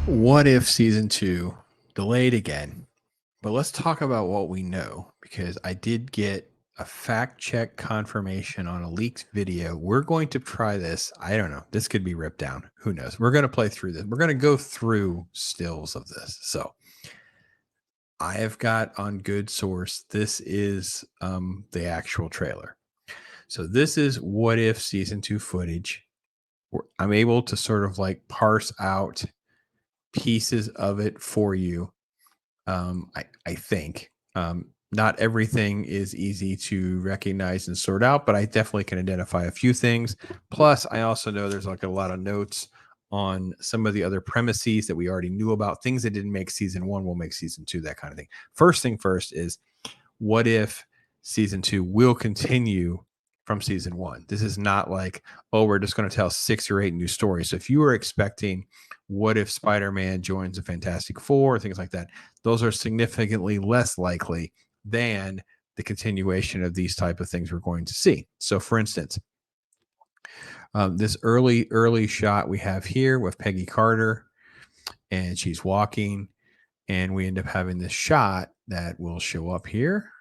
What if season two delayed again? But let's talk about what we know because I did get a fact check confirmation on a leaked video. We're going to try this. I don't know. This could be ripped down. Who knows? We're going to play through this. We're going to go through stills of this. So I have got on good source. This is the actual trailer. So this is what if season two footage. I'm able to sort of like parse out pieces of it for you. I think not everything is easy to recognize and sort out, but I definitely can identify a few things. Plus, I also know there's like a lot of notes on some of the other premises that we already knew about. Things that didn't make season one will make season two, that kind of thing. First thing first is what if season two will continue from season one? This is not like, oh, we're just going to tell 6 or 8 new stories. So if you were expecting what if Spider-Man joins the Fantastic Four, things like that, those are significantly less likely than the continuation of these type of things we're going to see. So for instance, this early shot we have here with Peggy Carter, and she's walking, and we end up having this shot that will show up here.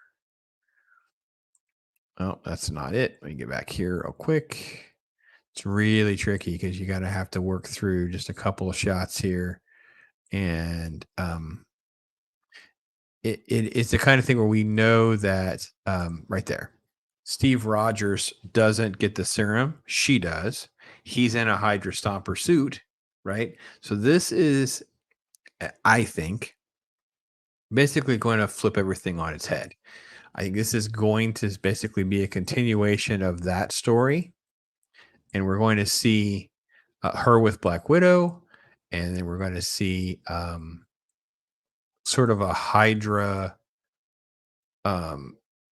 Oh, that's not it. Let me get back here real quick. It's really tricky because you got to have to work through just a couple of shots here. And it's the kind of thing where we know that right there, Steve Rogers doesn't get the serum. She does. He's in a Hydra Stomper suit, right? So this is, I think, basically going to flip everything on its head. I think this is going to basically be a continuation of that story, and we're going to see her with Black Widow, and then we're going to see sort of a Hydra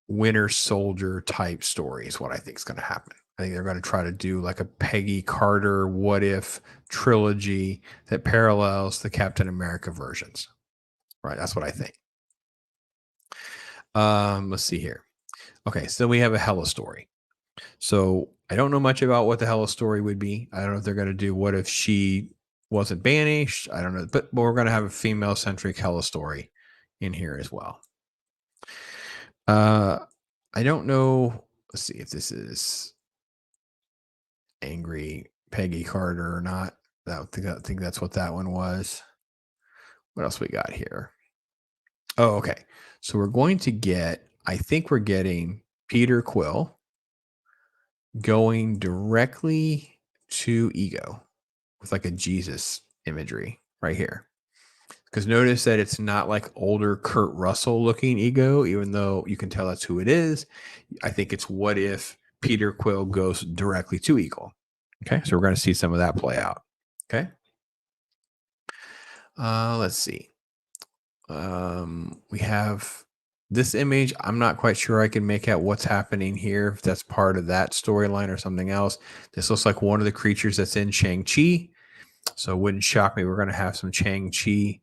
Winter Soldier type story is what I think is going to happen. I think they're going to try to do like a Peggy Carter what if trilogy that parallels the Captain America versions. Right, that's what I think. Let's see here. Okay, so we have a Hella story. So I don't know much about what the Hella story would be. I don't know if they're going to do what if she wasn't banished. I don't know, but we're going to have a female centric Hella story in here as well. I don't know. Let's see if this is angry Peggy Carter or not. I think that's what that one was. What else we got here? Oh, okay. So we're going to get, I think we're getting Peter Quill going directly to Ego with like a Jesus imagery right here. Because notice that it's not like older Kurt Russell looking Ego, even though you can tell that's who it is. I think it's what if Peter Quill goes directly to Eagle. Okay, so we're going to see some of that play out. Okay. Let's see. We have this image. I'm not quite sure I can make out what's happening here, if that's part of that storyline or something else. This looks like one of the creatures that's in Shang-Chi. So it wouldn't shock me. We're going to have some Shang-Chi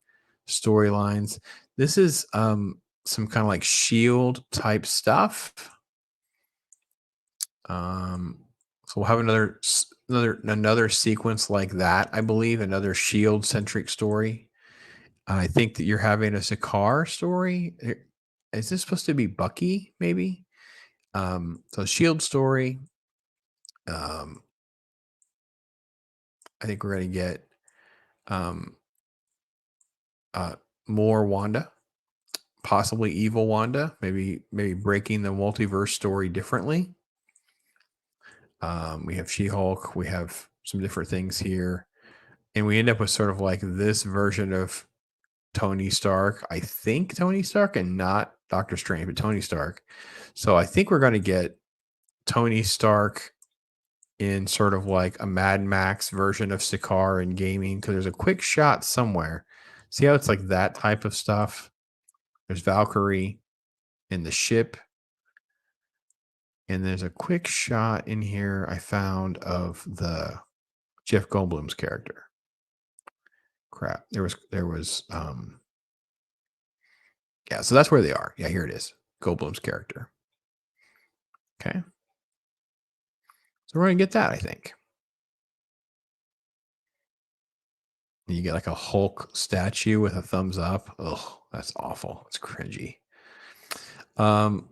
storylines. This is some kind of like Shield type stuff. So we'll have another sequence like that, I believe, another Shield centric story. I think that you're having a Sakaar story. Is this supposed to be Bucky? Maybe. So Shield story. I think we're going to get more Wanda, possibly evil Wanda. Maybe breaking the multiverse story differently. We have She-Hulk. We have some different things here, and we end up with sort of like this version of Tony Stark. I think Tony Stark, and not Doctor Strange, but Tony Stark. So I think we're going to get Tony Stark in sort of like a Mad Max version of Sakaar in gaming, because there's a quick shot somewhere. See how it's like that type of stuff? There's Valkyrie in the ship. And there's a quick shot in here I found of the Jeff Goldblum's character. Crap. There was yeah, so that's where they are. Yeah, here it is. Goldblum's character. Okay. So we're gonna get that, I think. And you get like a Hulk statue with a thumbs up. Ugh, that's awful. It's cringy. And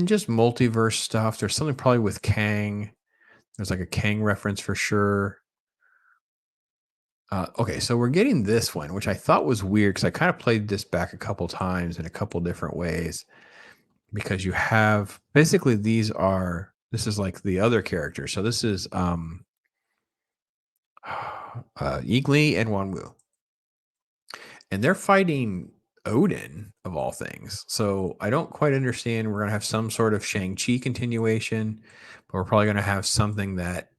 just multiverse stuff. There's something probably with Kang. There's like a Kang reference for sure. Okay, so we're getting this one, which I thought was weird because I kind of played this back a couple times in a couple different ways. Because you have basically this is like the other character. So this is Yigli and Wanwu. And they're fighting Odin of all things. So I don't quite understand. We're gonna have some sort of Shang-Chi continuation, but we're probably gonna have something that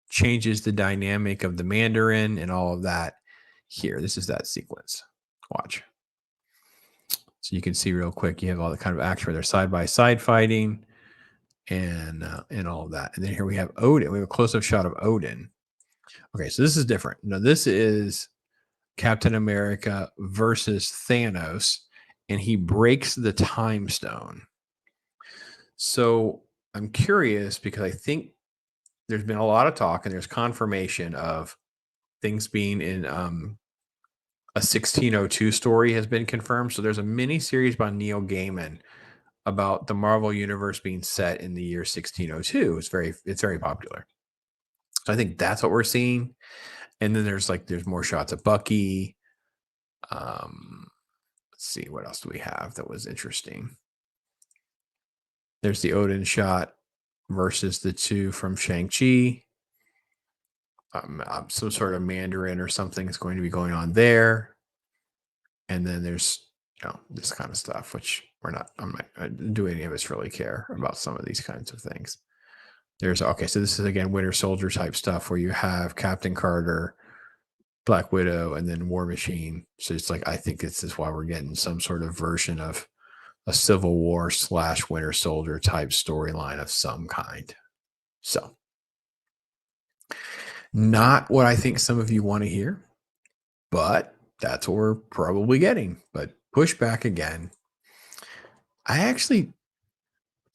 changes the dynamic of the Mandarin and all of that here. This is that sequence. Watch. So you can see real quick, you have all the kind of action where they're side by side fighting and all of that. And then here we have Odin. We have a close-up shot of Odin. Okay, so this is different. Now this is Captain America versus Thanos, and he breaks the time stone. So I'm curious because I think there's been a lot of talk and there's confirmation of things being in a 1602 story has been confirmed. So there's a mini series by Neil Gaiman about the Marvel universe being set in the year 1602. It's very popular. So I think that's what we're seeing. And then there's more shots of Bucky. Let's see, what else do we have that was interesting? There's the Odin shot versus the two from Shang-Chi. Some sort of Mandarin or something is going to be going on there. And then there's this kind of stuff, which I'm not do any of us really care about some of these kinds of things. So this is again Winter Soldier type stuff where you have Captain Carter, Black Widow, and then War Machine. So it's like, I think this is why we're getting some sort of version of a Civil War / Winter Soldier type storyline of some kind. So not what I think some of you want to hear, but that's what we're probably getting. But push back again. I actually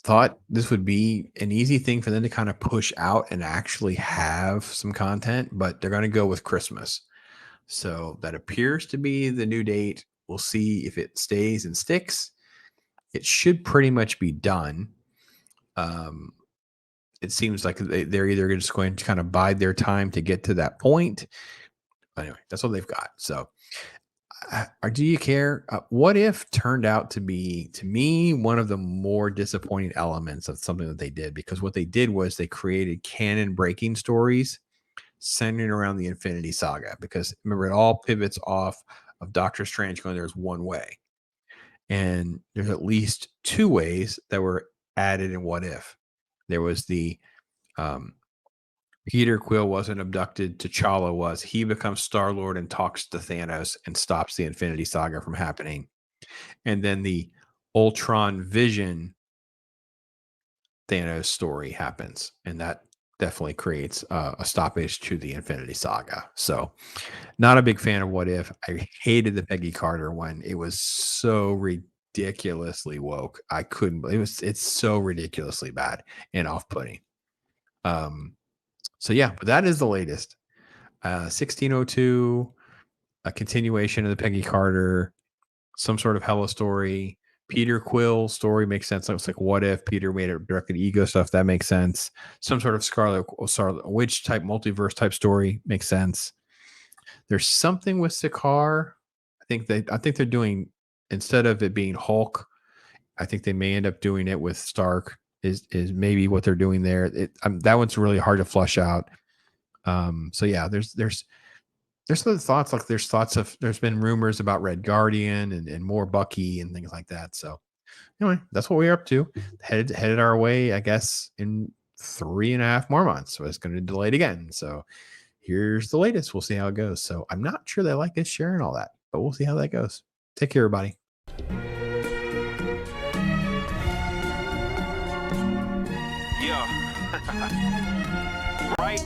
thought this would be an easy thing for them to kind of push out and actually have some content, but they're going to go with Christmas. So that appears to be the new date. We'll see if it stays and sticks. It should pretty much be done. It seems like they're either just going to kind of bide their time to get to that point. Anyway, that's what they've got. So do you care? What if turned out to be, to me, one of the more disappointing elements of something that they did? Because what they did was they created canon breaking stories centering around the Infinity Saga. Because remember, it all pivots off of Doctor Strange going, there's one way. And there's at least two ways that were added in What If. There was the Peter Quill wasn't abducted, T'Challa was. He becomes Star-Lord and talks to Thanos and stops the Infinity Saga from happening. And then the Ultron Vision Thanos story happens. And that definitely creates a stoppage to the Infinity Saga. So not a big fan of What If. I hated the Peggy Carter one. It was so ridiculously woke. I couldn't. It's so ridiculously bad and off-putting. So yeah, but that is the latest. 1602, a continuation of the Peggy Carter, some sort of Hella story. Peter Quill story makes sense. It's like, what if Peter made it directed ego stuff? That makes sense. Some sort of Scarlet Witch type multiverse type story makes sense. There's something with Sakaar. I think they're doing, instead of it being Hulk, I think they may end up doing it with Stark. Is maybe what they're doing there. That one's really hard to flush out. So yeah, there's other thoughts, like there's been rumors about Red Guardian and more Bucky and things like that. So anyway, that's what we're up to. Headed our way, I guess, in 3.5 more months. So it's going to delay it again. So here's the latest. We'll see how it goes. So I'm not sure they like us sharing all that, but we'll see how that goes. Take care, everybody. Yeah. Right?